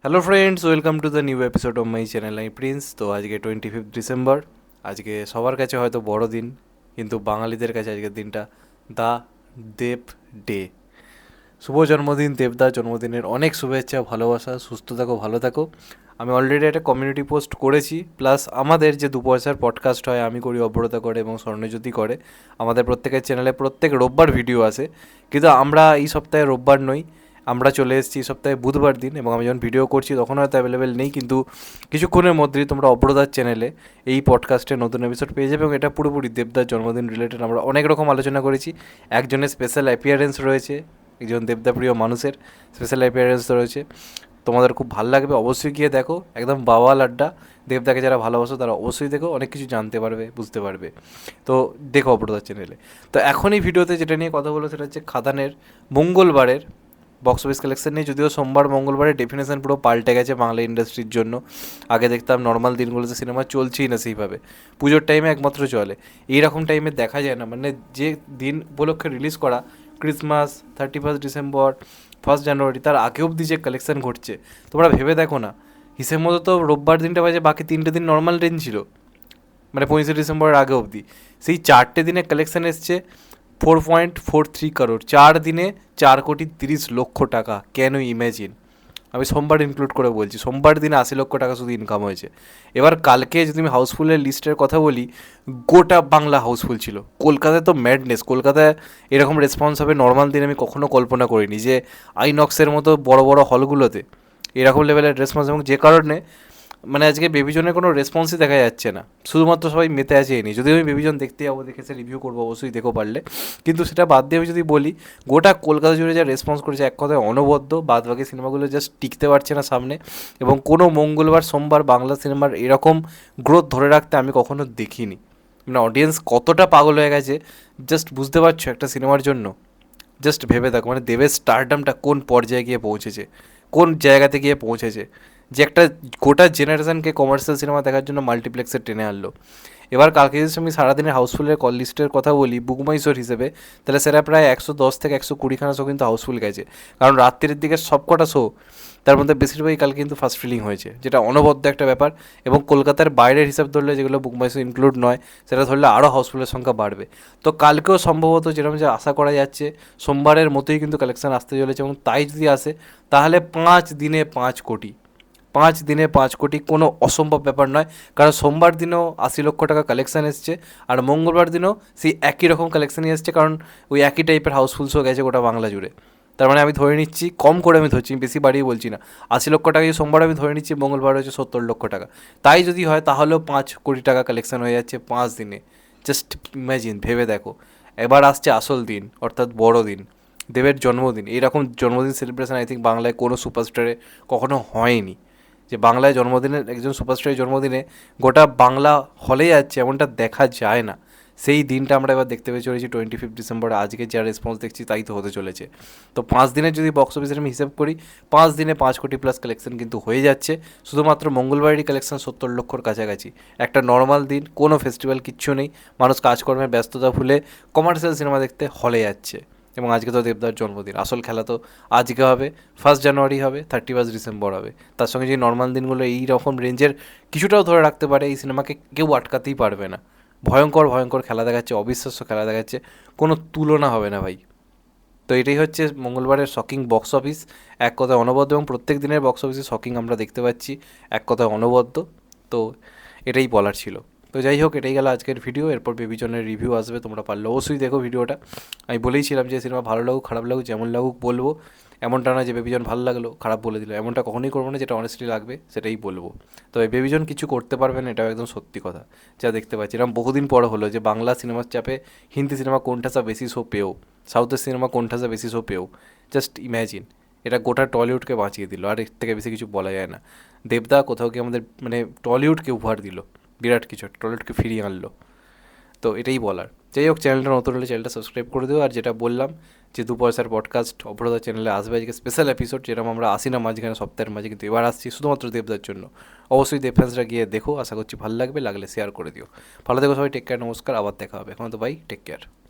Hello friends, welcome to the new episode of my channel I Prince. তো আজকে 25 December. আজকে সবার কাছে হয়তো বড় দিন, কিন্তু বাঙালিদের কাছে আজকের দিনটা দ্য দেব ডে। শুভ জন্মদিন দেবদা, জন্মদিনের অনেক শুভেচ্ছা, ভালোবাসা, সুস্থ থাকো, ভালো থাকো। আমি অলরেডি একটা কমিউনিটি পোস্ট করেছি, প্লাস আমাদের যে দুপয়সার পডকাস্ট হয়, আমি করি, অব্রতা করে এবং স্বর্ণজ্যোতি করে। আমাদের প্রত্যেকের চ্যানেলে প্রত্যেক রোববার ভিডিও আসে, কিন্তু আমরা এই সপ্তাহে রোববার নই, আমরা চলে এসেছি এই সপ্তাহে বুধবার দিন। এবং আমি যখন ভিডিও করছি তখন হয়তো অ্যাভেলেবেল নেই, কিন্তু কিছুক্ষণের মধ্যেই তোমরা অব্রতার চ্যানেলে এই পডকাস্টের নতুন এপিসোড পেয়ে যাবে। এবং এটা পুরোপুরি দেবদার জন্মদিন রিলেটেড। আমরা অনেক রকম আলোচনা করেছি। একজনের স্পেশাল অ্যাপিয়ারেন্স রয়েছে, একজন দেবদা প্রিয় মানুষের স্পেশাল অ্যাপিয়ারেন্স রয়েছে। তোমাদের খুব ভালো লাগবে, অবশ্যই গিয়ে দেখো। একদম বাওয়াল আড্ডা। দেবদাকে যারা ভালোবাসো তারা অবশ্যই দেখো, অনেক কিছু জানতে পারবে, বুঝতে পারবে। তো দেখো অপরদার চ্যানেলে। তো এখন এই ভিডিওতে যেটা নিয়ে কথা বলবো সেটা হচ্ছে খাদানের মঙ্গলবারের বক্স অফিস কালেকশন নিয়ে। যদিও সোমবার মঙ্গলবারের ডেফিনেশন পুরো পাল্টে গেছে বাংলা ইন্ডাস্ট্রির জন্য। আগে দেখতাম নর্মাল দিনগুলোতে সিনেমা চলছেই না সেইভাবে, পুজোর টাইমে একমাত্র চলে। এইরকম টাইমে দেখা যায় না, মানে যে দিন উপলক্ষে রিলিজ করা, ক্রিসমাস, 31 ডিসেম্বর, 1 জানুয়ারি, তার আগে অবধি যে কালেকশন ঘটছে তোমরা ভেবে দেখো না। হিসেব মতো তো রোববার দিনটা বাজে, বাকি 3টে দিন নর্মাল দিন ছিল, মানে 25 ডিসেম্বরের আগে অবধি। সেই 4টে দিনে কালেকশন এসছে 4.43 করোড়। 4 দিনে 4,30,00,000 টাকা। Can you imagine? আমি সোমবার ইনক্লুড করে বলছি, সোমবার দিনে 80 লক্ষ টাকা শুধু ইনকাম হয়েছে। এবার কালকে যদি আমি হাউসফুলের লিস্টের কথা বলি, গোটা বাংলা হাউসফুল ছিল। কলকাতায় তো ম্যাডনেস, কলকাতায় এরকম রেসপন্স হবে নর্মাল দিনে আমি কখনো কল্পনা করিনি, যে আইনক্সের মতো বড় বড় হলগুলোতে এরকম লেভেলের রেসপন্স। এবং যে কারণে মানে আজকে বেবিজনের কোনো রেসপন্সই দেখা যাচ্ছে না, শুধুমাত্র সবাই মেতে আছে এই নিয়ে। যদি আমি বেবিজন দেখতে যাবো, দেখে সে রিভিউ করবো, অবশ্যই দেখো পারলে। কিন্তু সেটা বাদ দিয়ে আমি যদি বলি, গোটা কলকাতা জুড়ে যা রেসপন্স করেছে, এক কথায় অনবদ্য। বাদ বাকি সিনেমাগুলো জাস্ট টিকতে পারছে না সামনে। এবং কোনো মঙ্গলবার সোমবার বাংলা সিনেমার এরকম গ্রোথ ধরে রাখতে আমি কখনো দেখিনি। মানে অডিয়েন্স কতটা পাগল হয়ে গেছে জাস্ট বুঝতে পারছো একটা সিনেমার জন্য? জাস্ট ভেবে দেখো, মানে দেবের স্টারডামটা কোন পর্যায়ে গিয়ে পৌঁছেছে, কোন জায়গাতে গিয়ে পৌঁছেছে, যে একটা গোটা জেনারেশনকে কমার্শিয়াল সিনেমা দেখার জন্য মাল্টিপ্লেক্সে টেনে আনলো। এবার কালকে যদি আমি সারাদিনের হাউসফুলের কল লিস্টের কথা বলি বুক মাই শোর হিসেবে, তাহলে সেটা প্রায় 110 থেকে 120খানা শো কিন্তু হাউসফুল গেছে। কারণ রাত্রির দিকে সব কটা শো, তার মধ্যে বেশিরভাগই কালকে কিন্তু ফার্স্ট ফিলিং হয়েছে, যেটা অনবদ্য একটা ব্যাপার। এবং কলকাতার বাইরের হিসাব ধরলে, যেগুলো বুক মাই শো ইনক্লুড নয়, সেটা ধরলে আরও হাউসফুলের সংখ্যা বাড়বে। তো কালকেও সম্ভবত যেরকম যে আশা করা যাচ্ছে, সোমবারের মতোই কিন্তু কালেকশন আসতে চলেছে। এবং তাই যদি আসে, তাহলে 5 দিনে 5 কোটি, 5 দিনে 5 কোটি কোনো অসম্ভব ব্যাপার নয়। কারণ সোমবার দিনেও 80 লক্ষ টাকা কালেকশান এসছে, আর মঙ্গলবার দিনেও সেই একই রকম কালেকশানই এসছে, কারণ ওই একই টাইপের হাউসফুল শো গেছে গোটা বাংলা জুড়ে। তার মানে আমি ধরে নিচ্ছি, কম করে আমি ধরছি, বেশি বাড়িয়ে বলছি না, 80 লক্ষ টাকা যদি সোমবার আমি ধরে নিচ্ছি, মঙ্গলবার হচ্ছে 70 লক্ষ টাকা। তাই যদি হয় তাহলেও 5 কোটি টাকা কালেকশান হয়ে যাচ্ছে 5 দিনে। জাস্ট ইম্যাজিন, ভেবে দেখো। এবার আসছে আসল দিন, অর্থাৎ বড় দিন, দেবের জন্মদিন। এইরকম জন্মদিন সেলিব্রেশন আই থিঙ্ক বাংলায় কোনো সুপারস্টারে কখনো হয়নি, যে বাংলায় জন্মদিনের একজন সুপারস্টারের জন্মদিনে গোটা বাংলা হলে যাচ্ছে, এমনটা দেখা যায় না। সেই দিনটা আমরা এবার দেখতে পেয়ে চলেছি 25 ডিসেম্বর। আজকে যা রেসপন্স দেখছি তাই তো হতে চলেছে। তো 5 দিনের যদি বক্স অফিসের আমি হিসাব করি, 5 দিনে 5 কোটি প্লাস কালেকশন কিন্তু হয়ে যাচ্ছে। শুধুমাত্র মঙ্গলবারেরই কালেকশন 70 লক্ষর কাছাকাছি। একটা নর্মাল দিন, কোনো ফেস্টিভ্যাল কিচ্ছু নেই, মানুষ কাজকর্মের ব্যস্ততা ভুলে কমার্শিয়াল সিনেমা দেখতে হলে যাচ্ছে। এবং আজকে তো দেবদার জন্মদিন, আসল খেলা তো আজকে হবে, 1 জানুয়ারি হবে, 31 ডিসেম্বর হবে। তার সঙ্গে যে নর্মাল দিনগুলো এই রকম রেঞ্জের কিছুটাও ধরে রাখতে পারে, এই সিনেমাকে কেউ আটকাতেই পারবে না। ভয়ঙ্কর ভয়ঙ্কর খেলা দেখাচ্ছে, অবিশ্বাস্য খেলা দেখাচ্ছে, কোনো তুলনা হবে না ভাই। তো এটাই হচ্ছে মঙ্গলবারের শকিং বক্স অফিস। এক কথায় অনবদ্য, এবং প্রত্যেক দিনের বক্স অফিসে শকিং আমরা দেখতে পাচ্ছি, এক কথায় অনবদ্য। তো এটাই বলার ছিল। তো যাই হোক, এটাই গেল আজকের ভিডিও। এরপর বেবিজনের রিভিউ আসবে, তোমরা পারলে অবশ্যই দেখো ভিডিওটা। আমি বলেইছিলাম যে সিনেমা ভালো লাগুক খারাপ লাগুক যেমন লাগুক বলবো, এমনটা না যে বেবিজন ভালো লাগলো খারাপ বলে দিল, এমনটা কখনোই করবো না। যেটা অনেস্টলি লাগবে সেটাই বলবো। তবে বেবিজন কিছু করতে পারবে না, এটাও একদম সত্যি কথা। যা দেখতে পাচ্ছি, এরকম বহুদিন পর হলো যে বাংলা সিনেমার চাপে হিন্দি সিনেমা কোনটাসা বেশি শো পেও, সাউথের সিনেমা কোনটাসা বেশি শো পেও। জাস্ট ইম্যাজিন, এটা গোটা টলিউডকে বাঁচিয়ে দিল, আর এর থেকে বেশি কিছু বলা যায় না। দেবদা কোথাও কি আমাদের মানে টলিউডকে উপহার দিল, বিরাট কিছু টলিউডকে ফিরিয়ে আনলো। তো এটাই বলার। যাই হোক, চ্যানেলটা নতুন হলে চ্যানেলটা সাবস্ক্রাইব করে দিও। আর যেটা বললাম যে দুপয়সার পডকাস্ট অপরাধা চ্যানেলে আসবে আজকে স্পেশাল এপিসোড, যেরকম আমরা আসি না মাঝখানে সপ্তাহের মাঝে, কিন্তু এবার আসছি শুধুমাত্র দেবদার জন্য। অবশ্যই দেব ফ্যান্সরা গিয়ে দেখো, আশা করছি ভালো লাগবে, লাগলে শেয়ার করে দিও। ভালো থেকো সবাই, টেক কেয়ার, নমস্কার, আবার দেখা হবে। এখন তো বাই, টেক কেয়ার।